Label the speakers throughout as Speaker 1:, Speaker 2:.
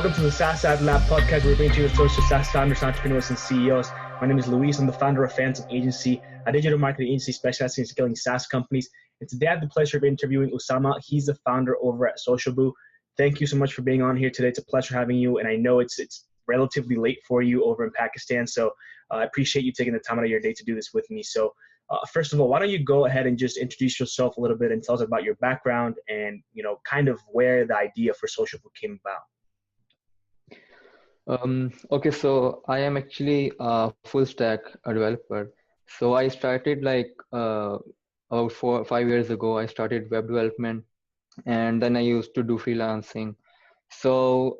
Speaker 1: Welcome to the SaaS AdLab podcast. We're bringing to you a source of SaaS founders, entrepreneurs, and CEOs. My name is Luis. I'm the founder of Fantôm Agency, a digital marketing agency specializing in scaling SaaS companies. And today I have the pleasure of interviewing Usama. He's the founder over at SocialBu. Thank you so much for being on here today. It's a pleasure having you. And I know it's relatively late for you over in Pakistan. So I appreciate you taking the time out of your day to do this with me. So first of all, why don't you go ahead and just introduce yourself a little bit and tell us about your background and, kind of where the idea for SocialBu came about.
Speaker 2: Okay, so I am actually a full stack developer. So I started about 4 or 5 years ago. I started web development, and then I used to do freelancing. So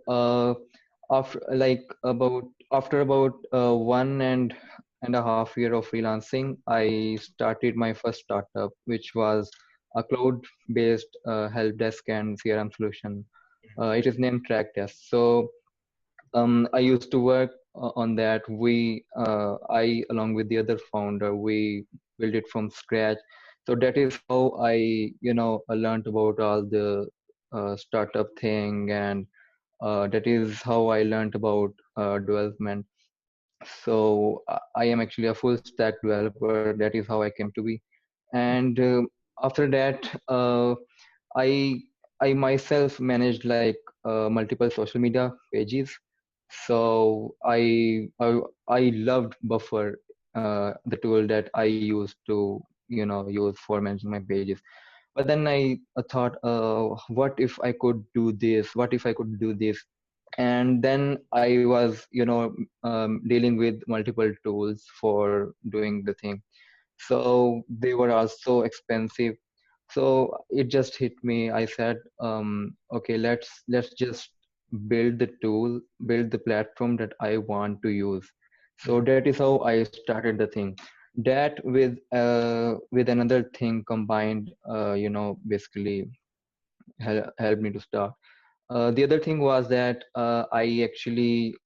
Speaker 2: after about 1.5 year of freelancing, I started my first startup, which was a cloud-based help desk and CRM solution. It is named TrackDesk. So I used to work on that. I, along with the other founder, we built it from scratch. So that is how I learned about all the startup thing, and that is how I learned about development. So I am actually a full stack developer. That is how I came to be. And after that, I I myself managed multiple social media pages. So I loved Buffer, the tool that I used to use for managing my pages. But then I thought, what if I could do this? What if I could do this? And then I was dealing with multiple tools for doing the thing. So they were also expensive. So it just hit me. I said, okay, let's just build the tool, build the platform that I want to use. So that is how I started the thing. That with another thing combined, basically helped me to start. The other thing was that I actually,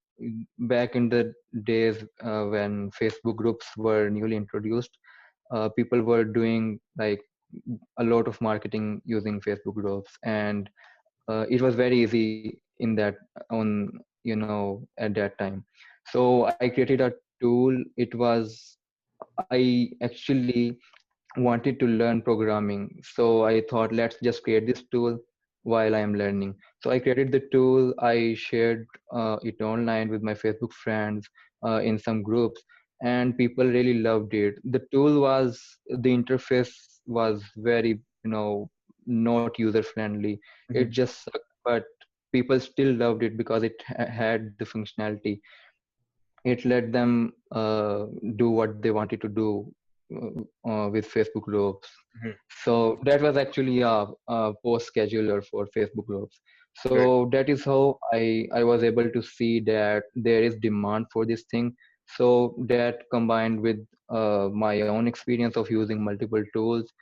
Speaker 2: back in the days when Facebook groups were newly introduced, people were doing a lot of marketing using Facebook groups, and it was very easy in that on at that time. So I created a tool. I actually wanted to learn programming, so I thought, let's just create this tool while I am learning. So I created the tool. I shared it online with my Facebook friends in some groups, and people really loved it. The interface was very not user friendly. It just sucked, but people still loved it because it had the functionality. It let them do what they wanted to do with Facebook groups. So that was actually a post scheduler for Facebook groups. So that is how I was able to see that there is demand for this thing. So that combined with my own experience of using multiple tools,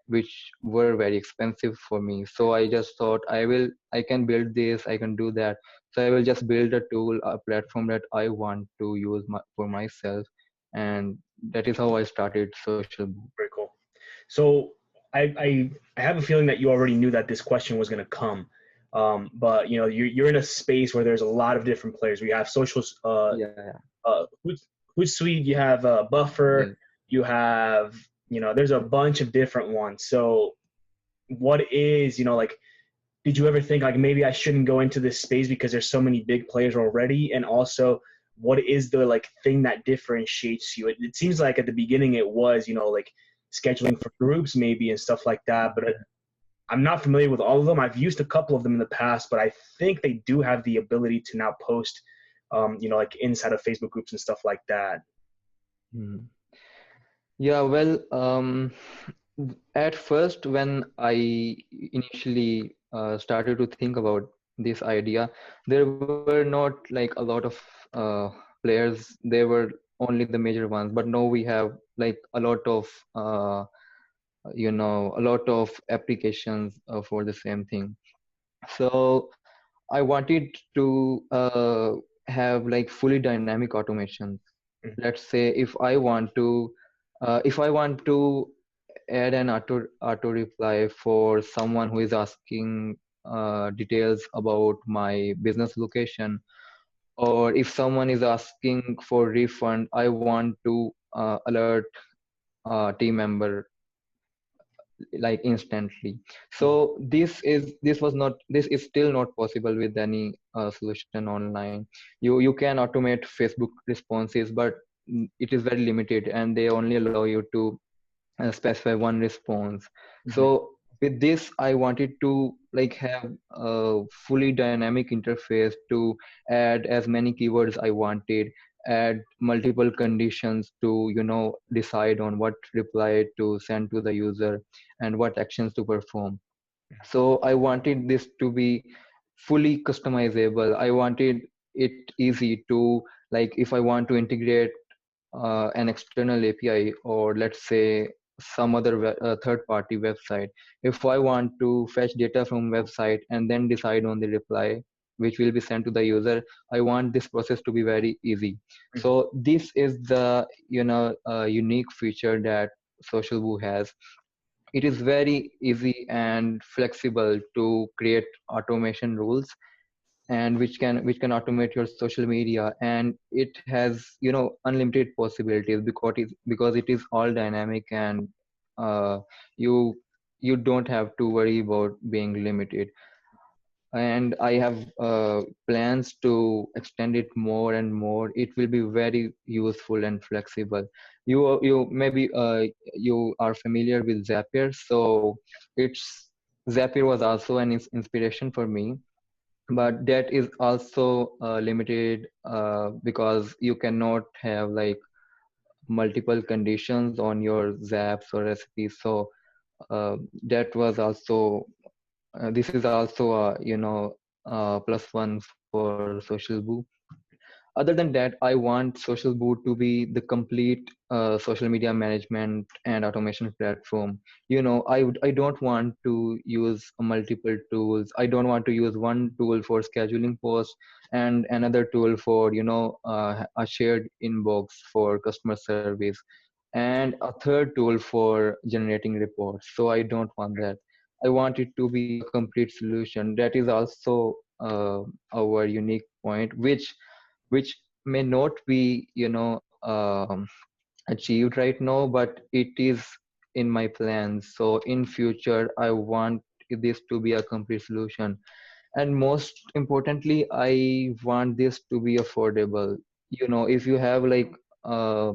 Speaker 2: which were very expensive for me. So I just thought, I can build this, I can do that. So I will just build a tool, a platform that I want to use for myself. And that is how I started SocialBu.
Speaker 1: Very cool. So I have a feeling that you already knew that this question was going to come. But you're in a space where there's a lot of different players. We have Hootsuite, you have Buffer, you have there's a bunch of different ones. So what is did you ever think maybe I shouldn't go into this space because there's so many big players already? And also, what is the thing that differentiates you? It seems like at the beginning it was scheduling for groups maybe and stuff like that, but I'm not familiar with all of them. I've used a couple of them in the past, but I think they do have the ability to now post inside of Facebook groups and stuff like that.
Speaker 2: Yeah, well, at first when I initially started to think about this idea, there were not a lot of players. There were only the major ones, but now we have a lot of applications for the same thing. So I wanted to have fully dynamic automations. Let's say if I want to add an auto reply for someone who is asking details about my business location, or if someone is asking for refund, I want to alert a team member like instantly. So this is still not possible with any solution online. You can automate Facebook responses, but it is very limited, and they only allow you to specify one response. So with this, I wanted to like have a fully dynamic interface to add as many keywords I wanted, add multiple conditions to decide on what reply to send to the user and what actions to perform. So I wanted this to be fully customizable. I wanted it easy to, like, if I want to integrate an external API, or let's say some other third party website. If I want to fetch data from website and then decide on the reply which will be sent to the user, I want this process to be very easy. So this is the unique feature that SocialBu has. It is very easy and flexible to create automation rules, and which can automate your social media, and it has unlimited possibilities because it is all dynamic, and uh, you you don't have to worry about being limited. And I have plans to extend it more and more. It will be very useful and flexible. You maybe you are familiar with Zapier. So it's Zapier was also an inspiration for me, but that is also limited because you cannot have like multiple conditions on your zaps or recipes. So that was also this is also a plus one for SocialBu. Other than that, I want SocialBu to be the complete social media management and automation platform. I don't want to use multiple tools. I don't want to use one tool for scheduling posts and another tool for a shared inbox for customer service, and a third tool for generating reports. So I don't want that. I want it to be a complete solution. That is also our unique point, which may not be achieved right now, but it is in my plans. So in future, I want this to be a complete solution, and most importantly, I want this to be affordable. If you have like a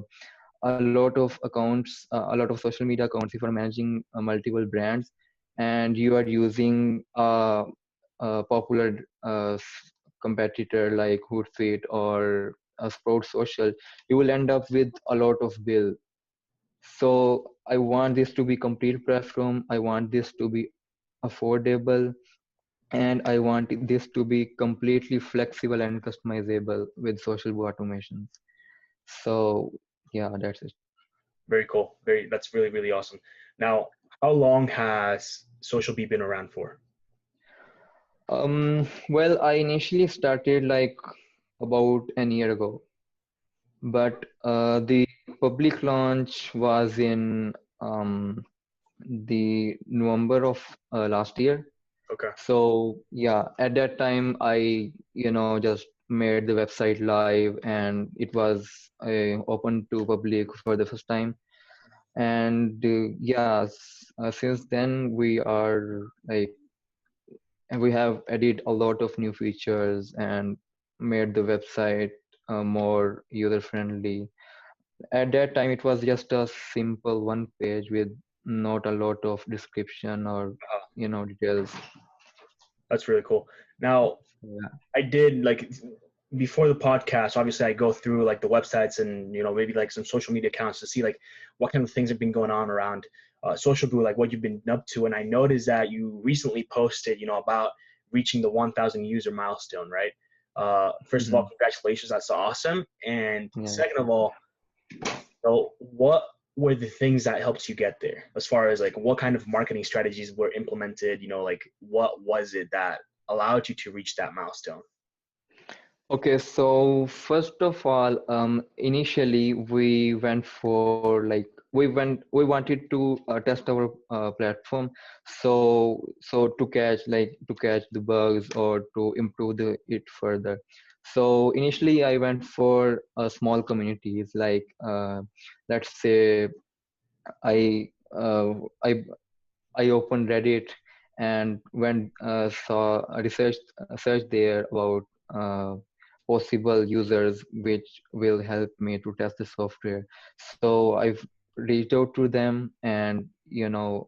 Speaker 2: lot of accounts, a lot of social media accounts, if you're managing multiple brands and you are using a popular competitor like Hootsuite or Sprout Social, you will end up with a lot of bill. So I want this to be complete platform. I want this to be affordable, and I want this to be completely flexible and customizable with SocialBu automations. So yeah, that's it.
Speaker 1: Very cool. That's really, really awesome. Now, how long has SocialBu been around for?
Speaker 2: Well, I initially started like about an year ago, but the public launch was in the November of last year.
Speaker 1: Okay.
Speaker 2: So yeah, at that time I just made the website live, and it was open to public for the first time. And since then we have added a lot of new features and made the website more user friendly. At that time it was just a simple one page with not a lot of description or details.
Speaker 1: That's really cool. Now,
Speaker 2: Yeah.
Speaker 1: I did like before the podcast, obviously I go through like the websites and maybe like some social media accounts to see like what kind of things have been going on around SocialBu, like what you've been up to. And I noticed that you recently posted about reaching the 1,000 user milestone, right? First of all,
Speaker 2: Mhm.
Speaker 1: congratulations, that's awesome. And
Speaker 2: Yeah.
Speaker 1: second of all, so what were the things that helped you get there, as far as like what kind of marketing strategies were implemented, like what was it that allowed you to reach that milestone?
Speaker 2: Okay, so first of all, initially we went for like we wanted to test our platform, so to catch the bugs or to improve it further. So initially I went for small communities, like let's say I uh, I I opened Reddit and went saw a research search there about uh, possible users which will help me to test the software. So I've reached out to them and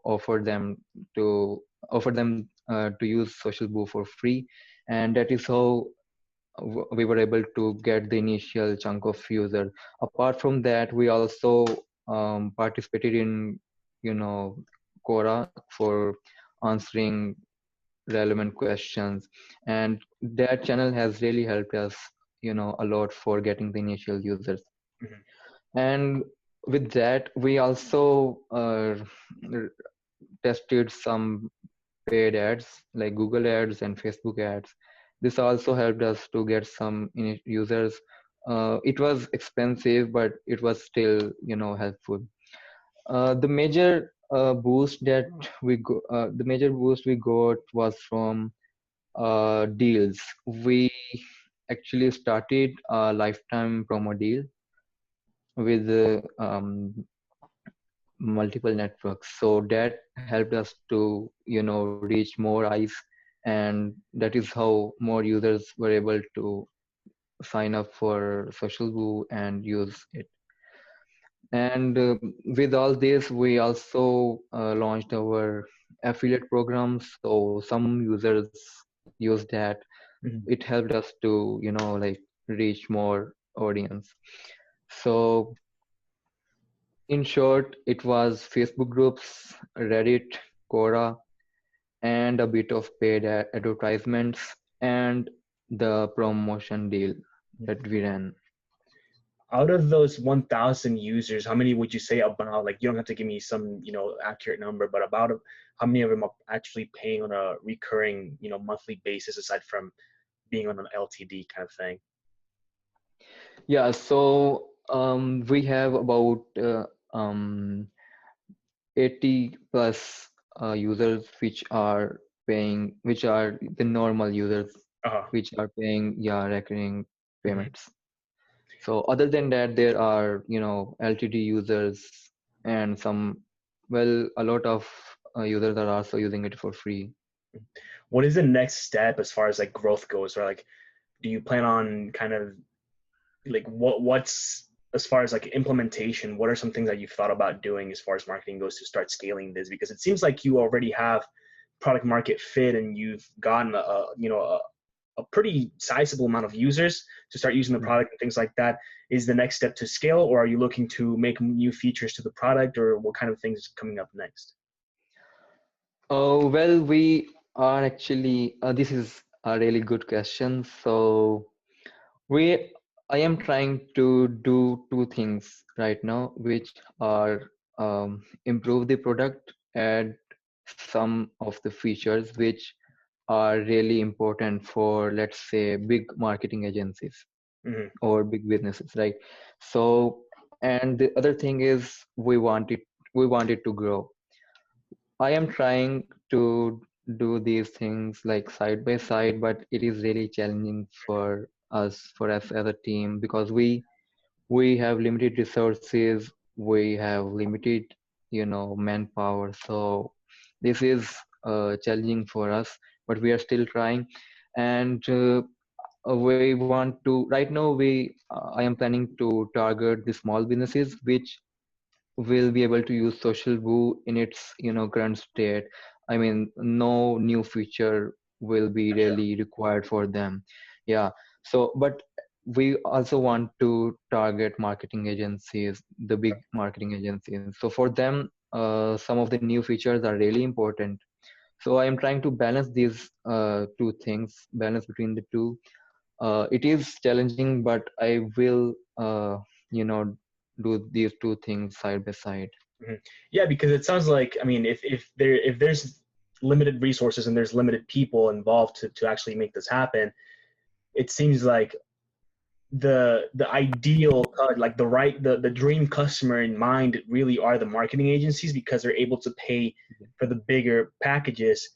Speaker 2: offered them to use SocialBu for free, and that is how we were able to get the initial chunk of users. Apart from that, we also participated in Quora for answering relevant questions, and that channel has really helped us a lot for getting the initial users.
Speaker 1: Mhm.
Speaker 2: And with that, we also r- tested some paid ads like Google ads and Facebook ads. This also helped us to get some users. It was expensive, but it was still helpful. The major boost we got was from deals. We actually started a lifetime promo deal with multiple networks, so that helped us to reach more eyes, and that is how more users were able to sign up for SocialBu and use it. And with all this, we also launched our affiliate programs, so some users use that.
Speaker 1: Mhm.
Speaker 2: It helped us to like reach more audience. So in short, it was Facebook groups, Reddit, Quora, and a bit of paid advertisements, and the promotion deal that we ran.
Speaker 1: Out of those 1,000 users, how many would you say about, like, you don't have to give me some, accurate number, but about how many of them are actually paying on a recurring, monthly basis aside from being on an LTD kind of thing?
Speaker 2: Yeah, so we have about um, 80 plus users which are the normal users,
Speaker 1: Uh-huh.
Speaker 2: which are paying, yeah, recurring
Speaker 1: Mhm.
Speaker 2: payments. So other than that, there are, LTD users and a lot of users are also using it for free.
Speaker 1: What is the next step as far as like growth goes? Or like, do you plan on kind of like what's as far as like implementation, what are some things that you've thought about doing as far as marketing goes to start scaling this? Because it seems like you already have product market fit and you've gotten a pretty sizable amount of users to start using the product and things like that. Is the next step to scale, or are you looking to make new features to the product, or what kind of things is coming up next?
Speaker 2: Oh, well, we are actually, this is a really good question. So we, I am trying to do two things right now, which are improve the product, add some of the features which are really important for, let's say, big marketing agencies
Speaker 1: Mm-hmm.
Speaker 2: or big businesses, right? So, and the other thing is we wanted to grow. I am trying to do these things like side by side, but it is really challenging for us as a team, because we have limited resources, we have limited manpower. So this is challenging for us, but we are still trying. And we want to right now we I am planning to target the small businesses which will be able to use SocialBu in its current state. I mean, no new feature will be
Speaker 1: Gotcha.
Speaker 2: really required for them. Yeah. So, but we also want to target marketing agencies, the big marketing agencies. So for them, some of the new features are really important. So I am trying to balance these two things, balance between the two. It is challenging, but I will, you know, do these two things side by side.
Speaker 1: Mhm. Yeah, because it sounds like, I mean, if there's limited resources and there's limited people involved to actually make this happen, it seems like the ideal like the dream customer in mind really are the marketing agencies, because they're able to pay for the bigger packages,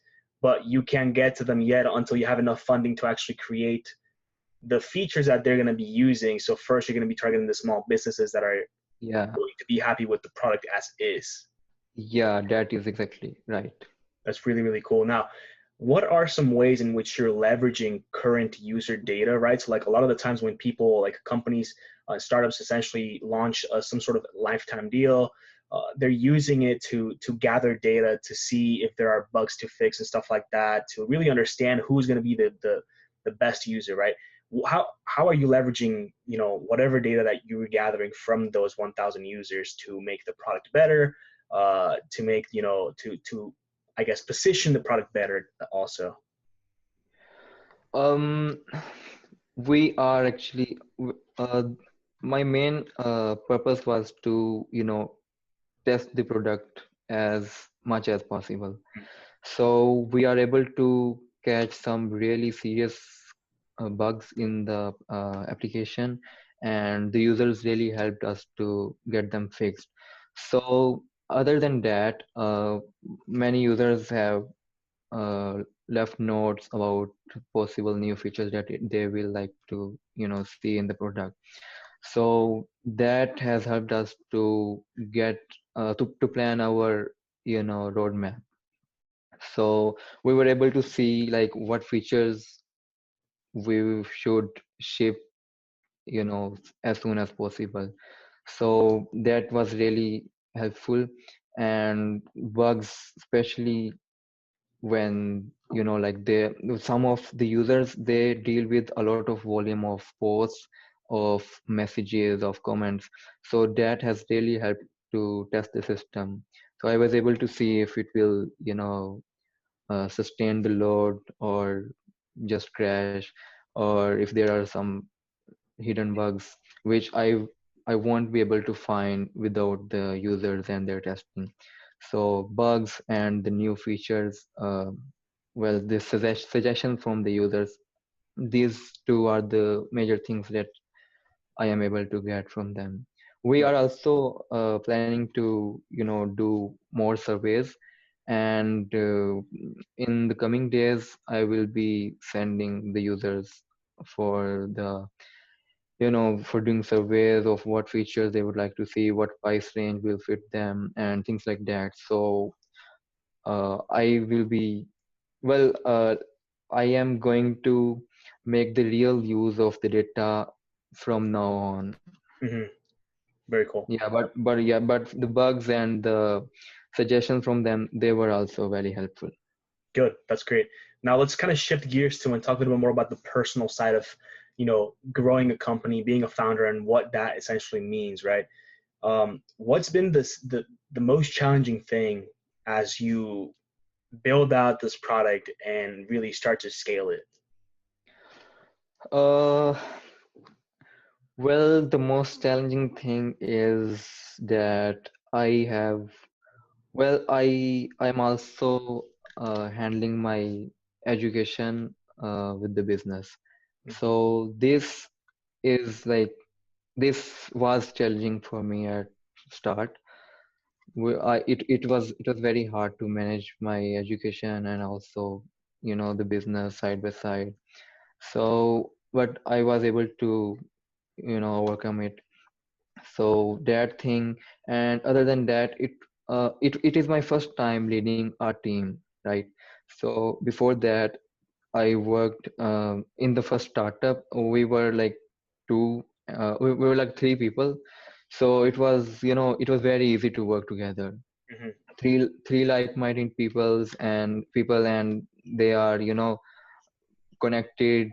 Speaker 1: but you can't get to them yet until you have enough funding to actually create the features that they're going to be using. So first you're going to be targeting the small businesses that are
Speaker 2: Yeah,
Speaker 1: going to be happy with the product as is.
Speaker 2: yeah, that is exactly right.
Speaker 1: That's really, really cool. Now, what are some ways in which you're leveraging current user data, right? So like a lot of the times when people, like companies, startups essentially launch some sort of lifetime deal, they're using it to gather data to see if there are bugs to fix and stuff like that, to really understand who's going to be the best user, right? How are you leveraging, whatever data that you were gathering from those 1,000 users to make the product better, to make, to I guess position the product better also?
Speaker 2: Um, we are actually my main purpose was to test the product as much as possible. So we are able to catch some really serious bugs in the application, and the users really helped us to get them fixed. So other than that, many users have left notes about possible new features that they will like to see in the product. So that has helped us to get to plan our roadmap. So we were able to see like what features we should ship as soon as possible. So that was really helpful. And bugs, especially when like some of the users, they deal with a lot of volume of posts, of messages, of comments. So that has really helped to test the system. So I was able to see if it will sustain the load or just crash, or if there are some hidden bugs which I won't be able to find without the users and their testing. So bugs and the new features, well, the suggestions from the users, these two are the major things that I am able to get from them. We are also planning to do more surveys, and in the coming days I will be sending the users for the for doing surveys of what features they would like to see, what price range will fit them, and things like that. So I will be, well, I am going to make the real use of the data from now on.
Speaker 1: Mm-hmm. Very cool.
Speaker 2: Yeah, but the bugs and the suggestions from them, they were also very helpful.
Speaker 1: Good. That's great. Now let's kind of shift gears to and talk a little bit more about the personal side of, growing a company, being a founder, and what that essentially means, right? What's been the most challenging thing as you build out this product and really start to scale it?
Speaker 2: Uh, well, the most challenging thing is that I have, well, I'm also handling my education with the business. So is like this was challenging for me at start. It was very hard to manage my education and also the business side by side. So but I was able to overcome it. So that thing, and other than that, it is my first time leading a team, right? So before that I worked in the first startup. We were like we were like three people. So it was very easy to work together.
Speaker 1: Mm-hmm.
Speaker 2: Three like-minded people, and they are connected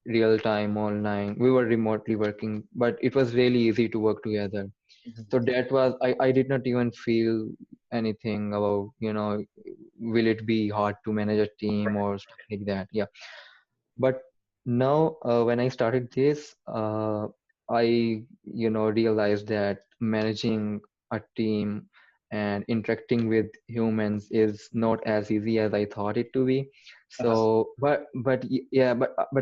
Speaker 2: real time online. We were remotely working, but it was really easy to work together.
Speaker 1: Mm-hmm.
Speaker 2: So that was, I did not even feel anything about will it be hard to manage a team or stuff like that. Yeah, but now when I started this, I realized that managing a team and interacting with humans is not as easy as I thought it to be.
Speaker 1: Uh-huh.
Speaker 2: So but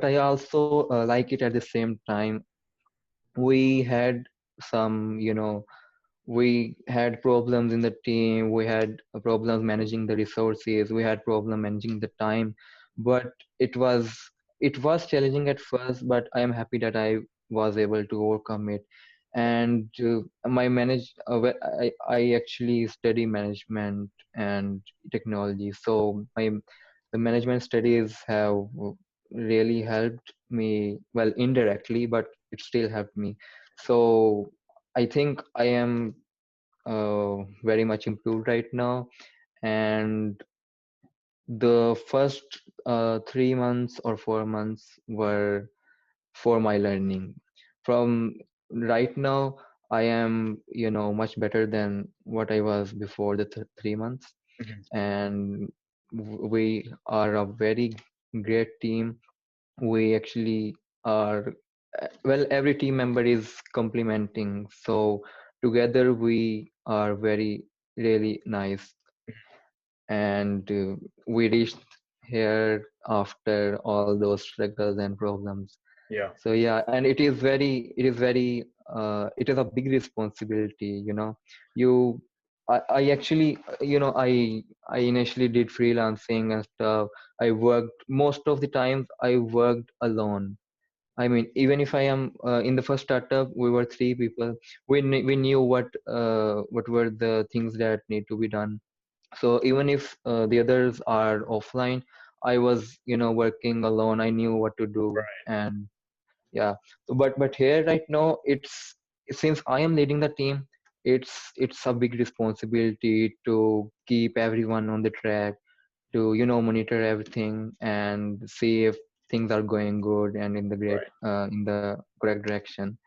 Speaker 2: I also like it at the same time. we had some, we had problems in the team, we had problems managing the resources, we had problem managing the time, but it was challenging at first, but I am happy that I was able to overcome it. And my manage I actually study management and technology, so my the management studies have really helped me, well, indirectly, but it still helped me. So I think I am very much improved right now. And the first 3 months or 4 months were for my learning. From right now, I am, much better than what I was before the 3 months.
Speaker 1: Mhm.
Speaker 2: And we are a very great team. We actually are, well, every team member is complementing, so together we are very really nice. And we reached here after all those struggles and problems.
Speaker 1: Yeah.
Speaker 2: So yeah, and it is a big responsibility, you I actually, I initially did freelancing and stuff. I worked most of the times, I worked alone. I mean, even if I am in the first startup, we were three people. We knew what were the things that need to be done. So even if the others are offline, I was, working alone. I knew what to do. And yeah, but here right now, it's since I am leading the team, it's a big responsibility to keep everyone on the track, to monitor everything and see if things are going good and
Speaker 1: Right.
Speaker 2: in the correct direction.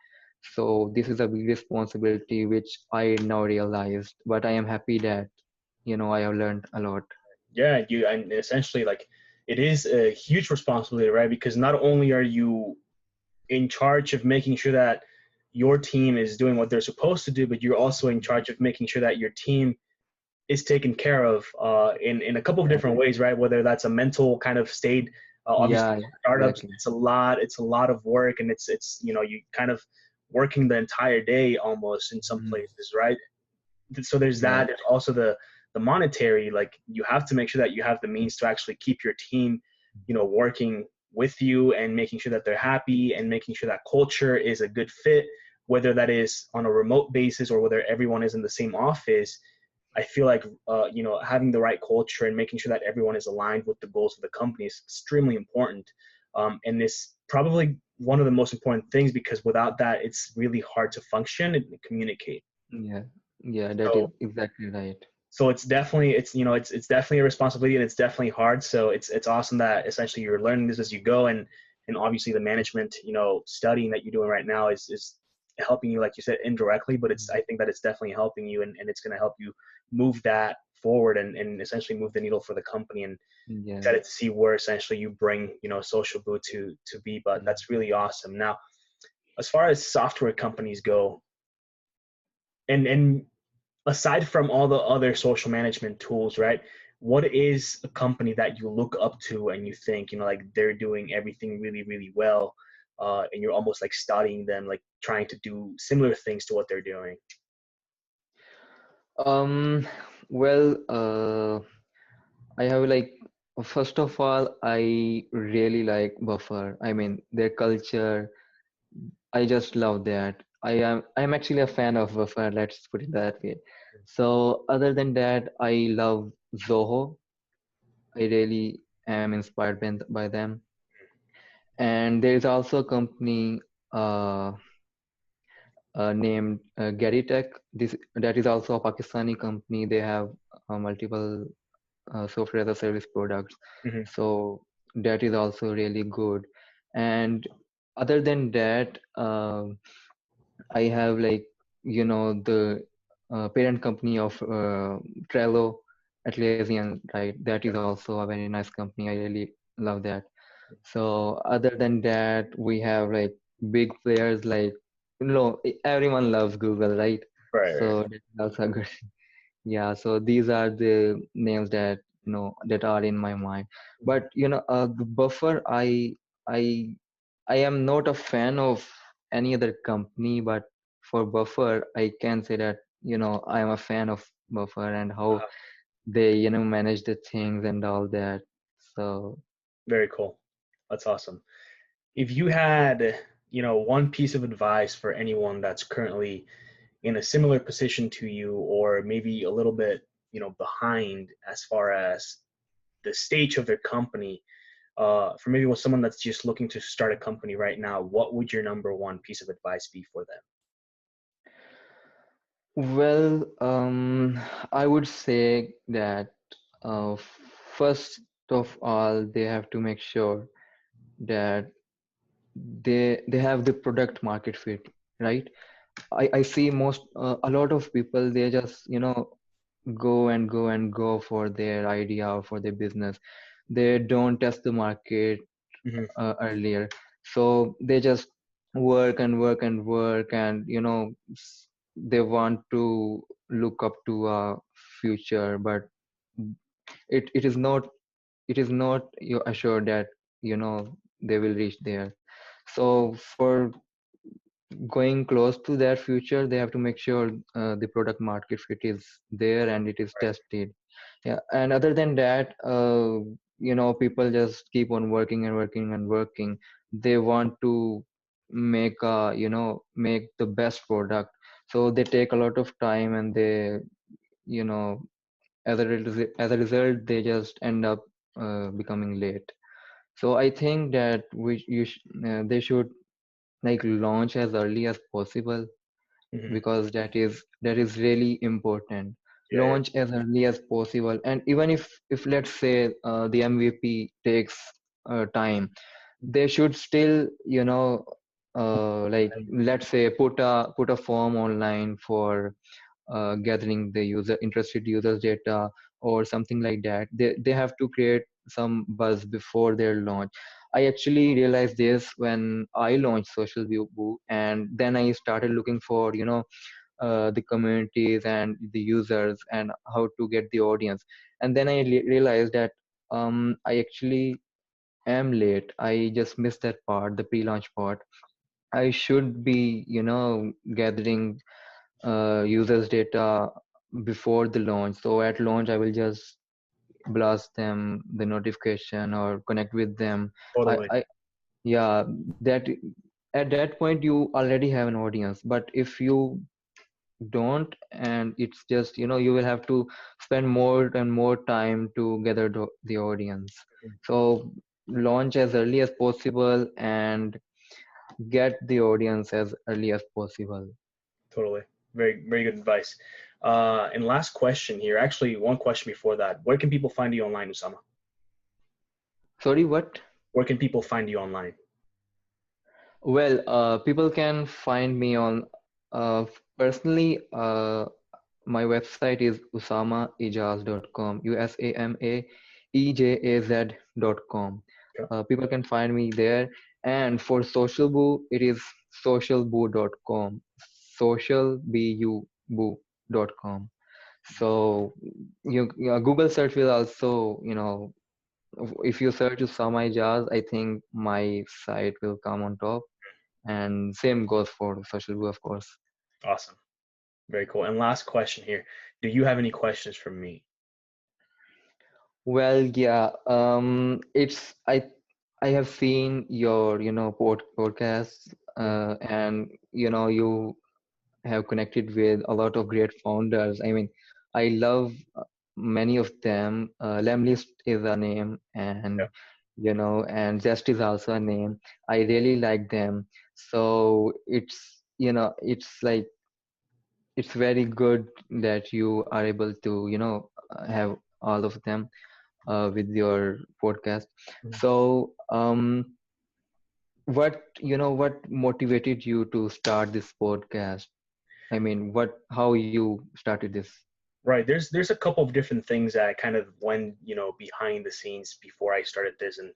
Speaker 2: So this is a big responsibility which I now realized, but I am happy that I have learned a lot.
Speaker 1: Yeah, you and essentially like it is a huge responsibility, right? Because not only are you in charge of making sure that your team is doing what they're supposed to do, but you're also in charge of making sure that your team is taken care of in a couple of
Speaker 2: Yeah,
Speaker 1: different ways, right? Whether that's a mental kind of state, obviously
Speaker 2: yeah,
Speaker 1: startups,
Speaker 2: exactly.
Speaker 1: it's a lot of work, and it's you kind of working the entire day almost in some
Speaker 2: Mhm.
Speaker 1: places, right? So there's
Speaker 2: Yeah.
Speaker 1: that. There's also the monetary. Like you have to make sure that you have the means to actually keep your team, working with you and making sure that they're happy and making sure that culture is a good fit, whether that is on a remote basis or whether everyone is in the same office. I feel like having the right culture and making sure that everyone is aligned with the goals of the company is extremely important, and it's probably one of the most important things because without that, it's really hard to function and communicate.
Speaker 2: Yeah, yeah, that is
Speaker 1: So
Speaker 2: exactly right.
Speaker 1: it's definitely it's definitely a responsibility and it's definitely hard. So it's awesome that essentially you're learning this as you go, and obviously the management studying that you're doing right now is helping you, like you said, indirectly, but it's I think that it's definitely helping you, and it's going to help you move that forward and essentially move the needle for the company, and
Speaker 2: Yeah.
Speaker 1: excited to see where essentially you bring SocialBu to be. But that's really awesome. Now, as far as software companies go, and aside from all the other social management tools, right? What is a company that you look up to and you think, like they're doing everything really, really well, and you're almost like studying them, like trying to do similar things to what they're doing?
Speaker 2: Um, well, I have like, first of all, I really like Buffer. I mean, their culture, I just love that. I'm actually a fan of Buffer, let's put it that way. So other than that, I love Zoho. I really am inspired by them. And there is also a company uh, named Garytech. This that is also a Pakistani company. They have multiple software as a service products.
Speaker 1: Hmm.
Speaker 2: So that is also really good. And other than that, I have like, the parent company of Trello, Atlassian, right? That is also a very nice company. I really love that. So other than that, we have like big players like, everyone loves Google, right?
Speaker 1: Right, right.
Speaker 2: So that's also good. Yeah, so these are the names that that are in my mind. But the Buffer, I I am not a fan of. any other company, but for Buffer, I can say that, I am a fan of Buffer and how they, manage the things and all that. So
Speaker 1: Very cool. That's awesome. If you had, one piece of advice for anyone that's currently in a similar position to you, or maybe a little bit, behind as far as the stage of their company, for maybe with someone that's just looking to start a company right now, what would your number one piece of advice be for them?
Speaker 2: well, I would say that uh, first of all, they have to make sure that they have the product market fit, right? I see most a lot of people, they just go and go and go for their idea or for their business. They don't test the market
Speaker 1: Hmm.
Speaker 2: earlier, so they just work and work and work, and they want to look up to a future, but it is not, you assured that they will reach there. So for going close to their future, they have to make sure the product market fit is there and it is tested. Yeah, and other than that, people just keep on working and working and working. They want to make the best product, so they take a lot of time, and they, you know as a result, they just end up becoming late. So I think that they should like launch as early as possible,
Speaker 1: Hmm.
Speaker 2: because that is really important.
Speaker 1: Yeah, yeah.
Speaker 2: Launch as early as possible, and even if let's say the MVP takes time, they should still like, let's say, put a form online for gathering the interested users data or something like that. They have to create some buzz before their launch. I actually realized this when I launched SocialBu, and then I started looking for the communities and the users and how to get the audience. And then I realized that I actually am late. I just missed that part, the pre-launch part. I should be gathering users data before the launch, so at launch I will just blast them the notification or connect with them.
Speaker 1: Totally.
Speaker 2: I Yeah, that at that point you already have an audience. But if you don't, and it's just you will have to spend more and more time to gather the audience. So launch as early as possible and get the audience as early as possible.
Speaker 1: Totally. Very, very good advice. And last question here. Actually, one question before that. Where can people find you online, Usama?
Speaker 2: Sorry, what?
Speaker 1: Where can people find you online?
Speaker 2: Well, people can find me on personally. My website is usamaejaz.com, usamaejaz.com.
Speaker 1: Yeah.
Speaker 2: People can find me there. And for SocialBu, it is socialbu.com, socialbu.com. So Google search will also, if you search Usama Ejaz, I think my site will come on top. And same goes for SocialBu, of course.
Speaker 1: Awesome. Very cool. And last question here. Do you have any questions for me?
Speaker 2: Well, yeah. It's I have seen your podcasts, and you have connected with a lot of great founders. I mean, I love many of them. Lemlist is a name,
Speaker 1: Yeah.
Speaker 2: and Zest is also a name. I really like them. So it's like, it's very good that you are able to have all of them with your podcast.
Speaker 1: Mhm.
Speaker 2: So what motivated you to start this podcast? I mean, how you started this?
Speaker 1: Right. There's a couple of different things that kind of went, behind the scenes before I started this and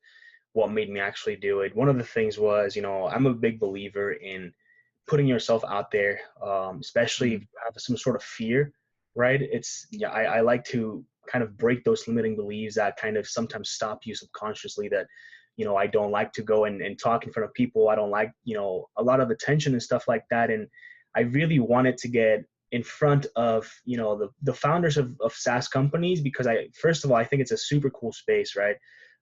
Speaker 1: what made me actually do it. One of the things was, I'm a big believer in putting yourself out there, especially if
Speaker 2: Mm,
Speaker 1: you have some sort of fear, right? Yeah, I like to kind of break those limiting beliefs that kind of sometimes stop you subconsciously that I don't like to go and talk in front of people. I don't like, a lot of attention and stuff like that. And I really wanted to get in front of, the founders of SaaS companies, because first of all, I think it's a super cool space, right?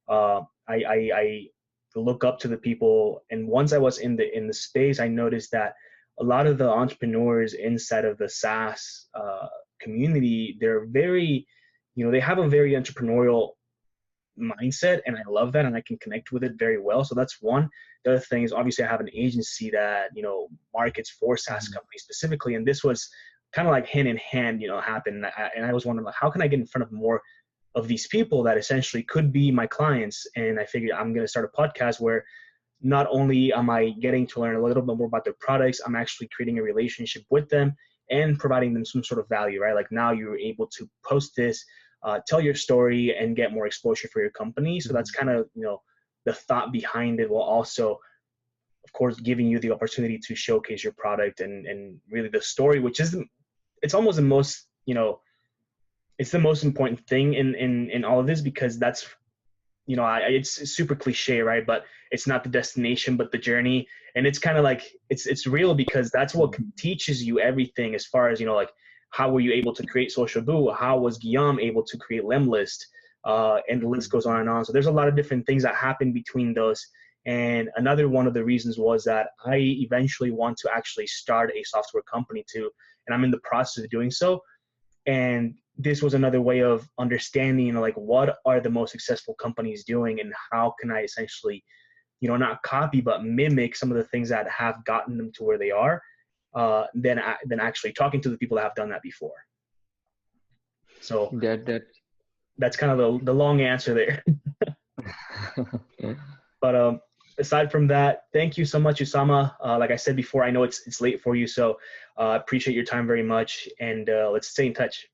Speaker 1: I look up to the people. And once I was in the space, I noticed that a lot of the entrepreneurs inside of the SaaS community, they're very, they have a very entrepreneurial mindset, and I love that, and I can connect with it very well. So that's one. The other thing is, obviously I have an agency that markets for SaaS companies specifically, and this was kind of like hand in hand happened. And I was wondering, like, how can I get in front of more of these people that essentially could be my clients? And I figured I'm going to start a podcast where not only am I getting to learn a little bit more about their products, I'm actually creating a relationship with them and providing them some sort of value, right? Like, now you're able to post this, tell your story, and get more exposure for your company. So that's kind of, the thought behind it, while also, of course, giving you the opportunity to showcase your product and really the story, which is, it's almost the most, it's the most important thing in all of this, because that's, it's super cliche, right? But it's not the destination, but the journey. And it's kind of like, it's real, because that's what teaches you everything as far as, like, how were you able to create SocialBu? How was Guillaume able to create Lemlist? And the list goes on and on. So there's a lot of different things that happen between those. And another one of the reasons was that I eventually want to actually start a software company too. And I'm in the process of doing so. And this was another way of understanding, like, what are the most successful companies doing, and how can I essentially, not copy, but mimic some of the things that have gotten them to where they are, than actually talking to the people that have done that before. So that's kind of the long answer there. But aside from that, thank you so much, Usama. Like I said before, I know it's late for you, so appreciate your time very much, and let's stay in touch.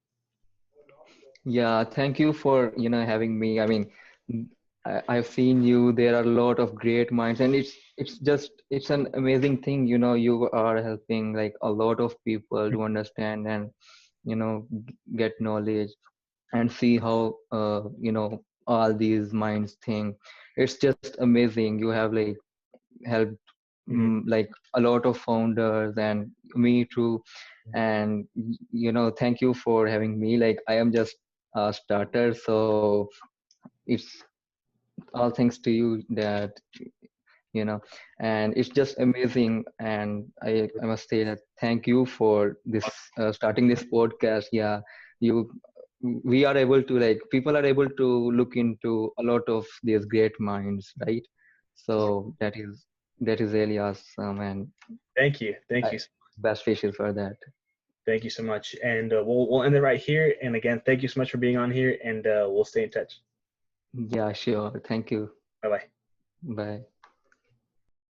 Speaker 2: Yeah, thank you for having me. I mean, I've seen you. There are a lot of great minds, and it's an amazing thing. You are helping like a lot of people to understand and get knowledge and see how all these minds think. It's just amazing. You have like helped like a lot of founders and me too. And thank you for having me. Like, I am just a starter, so it's all thanks to you that and it's just amazing. And I must say that thank you for this starting this podcast. Yeah, we are able to, like, people are able to look into a lot of these great minds, right? So that is really awesome. And
Speaker 1: Thank you
Speaker 2: best wishes for that.
Speaker 1: Thank you so much. And we'll end it right here. And again, thank you so much for being on here, and we'll stay in touch.
Speaker 2: Yeah, sure. Thank you.
Speaker 1: Bye-bye.
Speaker 2: Bye.